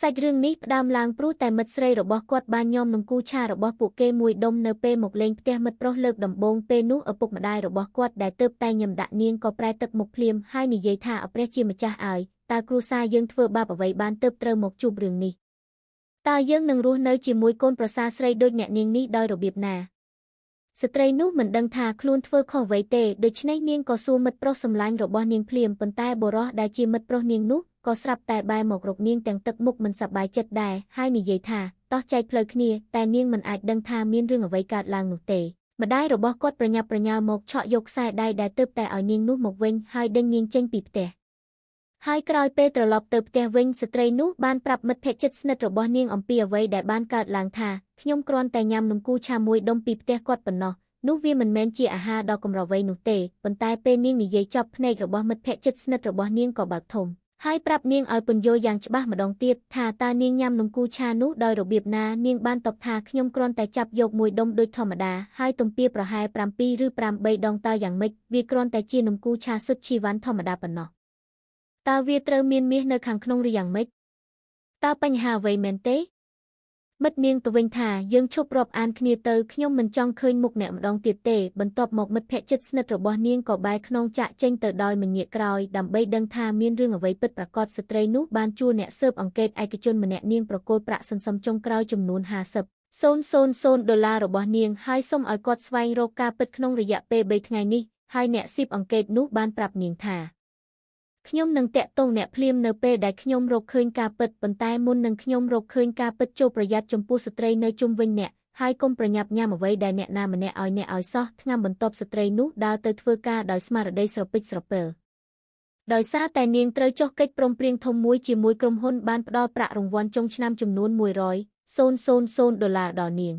សាច់រឿងនេះផ្ដើមឡើងព្រោះតែមិត្តស្រីរបស់គាត់បានញោមនឹងគូឆារបស់ពួកគេមួយដុំនៅពេលមកលេងផ្ទះមិត្តប្រុសលើកដំបូងពេលនោះឪពុកម្ដាយរបស់គាត់ដែលទើបតែញឹមដាក់នាងក៏ប្រែទឹកមុខភ្លាមហើយនិយាយថាអព្រះជាម្ចាស់ឲ្យតើគ្រួសារយើងធ្វើបាបអ្វីបានទើបត្រូវមកជួបរឿងនេះតើយើងនឹងរស់នៅជាមួយកូនប្រសារស្រីដូចអ្នកនាងនេះដោយរបៀបណាស្ត្រីនោះមិនដឹងថាខ្លួនធ្វើខុសអ្វីទេដូច្នេះនាងក៏សួរមិត្តប្រុសសម្លាញ់របស់នាងភ្លាមប៉ុន្តែបុរសដែលជាមិត្តប្រុសនាងនោះក៏ស្រាប់តែបែរមករកនាងទាំងទឹកមុខមិនសប្បាយចិត្តដែរហើយនិយាយថាតោះចែកផ្លូវគ្នាតែនាងមិនអាចដឹងថាមានរឿងអ្វីកើតឡើងនោះទេម្ដាយរបស់គាត់ប្រញាប់ប្រញាល់មកឆក់យកខ្សែដៃដែលទើបតែឲ្យនាងនោះមកវិញហើយដេញនាងចេញពីផ្ទះហើយក្រោយពេលត្រឡប់ទៅផ្ទះវិញស្ត្រីនោះបានប្រាប់មិត្តភក្តិជិតស្និទ្ធរបស់នាងអំពីអ្វីដែលបានកើតឡើងថាខ្ញុំគ្រាន់តែញ៉ាំនំគូឆាមួយដុំពីផ្ទះគាត់ប៉ុណ្ណោះនោះវាមិនមែនជាអាហារដ៏កម្រអ្វីនោះទេប៉ុន្តែពេលនាងនិយាយចប់ភ្នែករបស់មិត្តភក្តិជិតស្និទ្ធរបស់នាងក៏បើកធំហើយប្រាប់នាងឲ្យពន្យល់យ៉ាងច្បាស់ម្ដងទៀតថាតើនាងញ៉ាំនំគូឆានោះដោយរបៀបណានាងបានតបថាខ្ញុំគ្រាន់តែចាប់យកមួយដុំដូចធម្មតាហើយទំពាប្រហែល7 ឬ 8 ដងតើយ៉ាងម៉េចវាគ្រាន់តែជានំគូឆាសុទ្ធជីវ៉ាន់ធម្មតាប៉ុណ្ណោះតើវាត្រូវមានមាសនៅខាងក្នុងឬយ៉ាងម៉េចតើបញ្ហាអ្វីមែនទេមិត្តនាងទៅវិញថាយើងឈប់រាប់អានគ្នាទៅខ្ញុំមិនចង់ឃើញមុខអ្នកម្ដងទៀតទេបន្ទាប់មកមិត្តភក្តិជិតស្និទ្ធរបស់នាងក៏បែរខ្នងចាក់ចេញទៅដោយមិនងាកក្រោយដើម្បីដឹងថាមានរឿងអ្វីពិតប្រាកដស្ត្រីនោះបានជួលអ្នកស៊ើបអង្កេតឯកជនម្នាក់នាងប្រគល់ប្រាក់សន្សំចុងក្រោយចំនួន$50,000របស់នាងហើយសុំឲ្យគាត់ស្វែងរកការពិតក្នុងរយៈពេល3ថ្ងៃនេះហើយអ្នកស៊ើបអង្កេតនោះបានប្រាប់នាងថាខ្ញុំនឹងតាក់ទងអ្នកភ្លាមនៅពេលដែលខ្ញុំរកឃើញការពិតប៉ុន្តែមុននឹងខ្ញុំរកឃើញការពិតចូលប្រយ័ត្នចំពោះស្ត្រីនៅជុំវិញអ្នកហើយកុំប្រញាប់ញ៉ាំអ្វីដែលអ្នកណាម្នាក់ឲ្យអ្នកឲ្យសោះថ្ងៃបន្ទាប់ស្ត្រីនោះដើរទៅធ្វើការដោយស្មារតីស្រពេចស្រពិលដោយសារតែនាងត្រូវចុះកិច្ចព្រមព្រៀងធំមួយជាមួយក្រុមហ៊ុនបានផ្ដល់ប្រាក់រង្វាន់ចុងឆ្នាំចំនួន$100,000ដល់នាង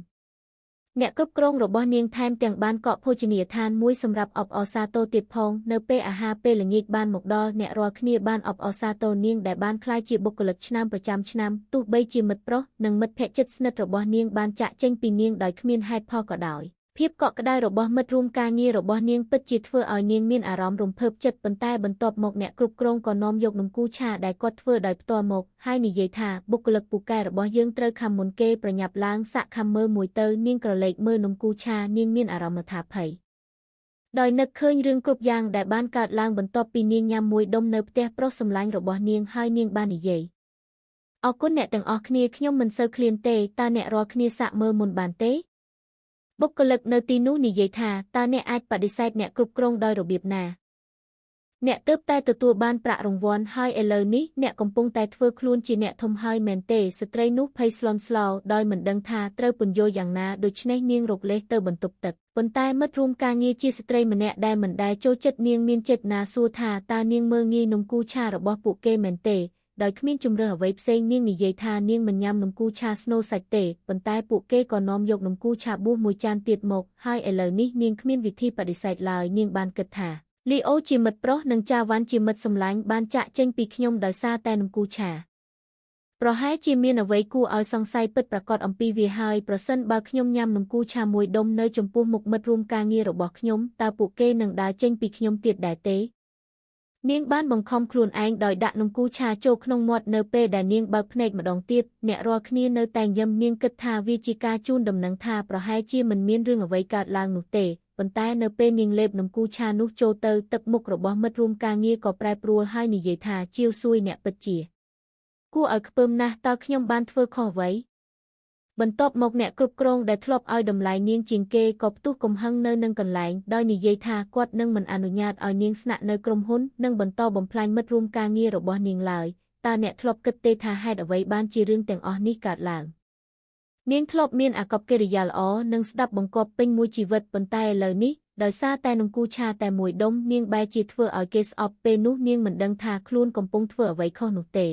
អ្នកគ្រប់គ្រងរបស់នាងថែមទាំងបានកក់ភោជនីយដ្ឋានមួយសម្រាប់អបអរសាទរទៀតផងនៅពេលអាហារពេលល្ងាចបានមកដល់អ្នករាល់គ្នាបានអបអរសាទរនាងដែលបានក្លាយជាបុគ្គលិកឆ្នាំប្រចាំឆ្នាំទោះបីជាមិត្តប្រុសនិងមិត្តភក្តិជិតស្និទ្ធរបស់នាងបានចាក់ចេញពីនាងដោយគ្មានហេតុផលក៏ដោយភាពកក់ក្ដៅរបស់មិត្តរួមការងាររបស់នាងពិតជាធ្វើឲ្យនាងមានអារម្មណ៍រំភើបចិត្តប៉ុន្តែបន្ទាប់មកអ្នកគ្រប់គ្រងក៏នាំយកនំគូឆាដែលគាត់ធ្វើដោយផ្ទាល់មកហើយនិយាយថាបុគ្គលិកពូកែរបស់យើងត្រូវខំមុនគេប្រញាប់ឡើងសាក់ខំមើលមួយទៅនាងក្រឡេកមើលនំគូឆានាងមានអារម្មណ៍ថាភ័យដោយនឹកឃើញរឿងគ្រប់យ៉ាងដែលបានកើតឡើងបន្ទាប់ពីនាងញ៉ាំមួយដុំនៅផ្ទះប្រុសសម្លាញ់របស់នាងហើយនាងបាននិយាយអរគុណអ្នកទាំងអស់គ្នាខ្ញុំមិនសូវឃ្លានទេតើអ្នករាល់គ្នាសាកមើលមុនបានទេបុគ្គលិកនៅទីនោះនិយាយថាតើអ្នកអាចបដិសេធអ្នកគ្រប់គ្រងដោយរបៀបណាអ្នកទើបតែទទួលបានប្រាក់រង្វាន់ហើយឥឡូវនេះអ្នកកំពុងតែធ្វើខ្លួនជាអ្នកធំហើយមែនទេស្ត្រីនោះភ័យស្លន់ស្លោដោយមិនដឹងថាត្រូវពន្យល់យ៉ាងណាដូច្នេះនាងរកលេសទៅបន្ទប់ទឹកប៉ុន្តែមិត្តរួមការងារជាស្ត្រីម្នាក់ដែលមិនដែលចូលចិត្តនាងមានចេតនាសួរថាតើនាងមើលងាយនំគូឆារបស់ពួកគេមែនទេដោយគ្មានជំរើសអ្វីផ្សេងនាងនិយាយថានាងមិនញ៉ាំនំគូឆាស្នូលសាច់ទេប៉ុន្តែពួកគេក៏នាំយកនំគូឆាបួសមួយចានទៀតមកហើយឥឡូវនេះនាងគ្មានវិធីបដិសេធឡើយនាងបានគិតថាលីអូជាមិត្តប្រុសនិងចាវ៉ាន់ជាមិត្តសម្លាញ់បានចាក់ចេញពីខ្ញុំដោយសារតែនំគូឆាប្រហែលជាមានអ្វីគួរឲ្យសង្ស័យពិតប្រាកដអំពីវាហើយប្រសិនបើខ្ញុំញ៉ាំនំគូឆាមួយដុំនៅចំពោះមុខមិត្តរួមការងាររបស់ខ្ញុំតើពួកគេនឹងដើរចេញពីខ្ញុំទៀតដែរទេនាងបានបង្ខំខ្លួនឯងដោយដាក់នំគូឆាចូលក្នុងមាត់នៅពេលដែលនាងបើកភ្នែកម្ដងទៀតអ្នករាល់គ្នានៅតែញឹមនាងគិតថាវាជាការជូនដំណឹងថាប្រហែលជាមិនមានរឿងអ្វីកើតឡើងនោះទេប៉ុន្តែនៅពេលនាងលេបនំគូឆានោះចូលទៅទឹកមុខរបស់មិត្តរួមការងារក៏ប្រែប្រួលហើយនិយាយថាជាវសួយអ្នកពិតជាគួរឲ្យខ្ពើមណាស់តើខ្ញុំបានធ្វើខុសអ្វីបន្ទាប់មកអ្នកគ្រប់គ្រងដែលធ្លាប់ឲ្យតម្លៃនាងជាងគេក៏ផ្ទុះកំហឹងនៅនឹងកន្លែងដោយនិយាយថាគាត់នឹងមិនអនុញ្ញាតឲ្យនាងស្នាក់នៅក្រុមហ៊ុននិងបន្តបំផ្លាញមិត្តរួមការងាររបស់នាងឡើយតើអ្នកធ្លាប់គិតទេថាហេតុអ្វីបានជារឿងទាំងអស់នេះកើតឡើងនាងធ្លាប់មានអាកប្បកិរិយាល្អនិងស្ដាប់បង្គាប់ពេញមួយជីវិតប៉ុន្តែឥឡូវនេះដោយសារតែនំគូឆាតែមួយដុំនាងបែរជាធ្វើឲ្យគេស្អប់ពេលនោះនាងមិនដឹងថាខ្លួនកំពុងធ្វើអ្វីខុសនោះទេ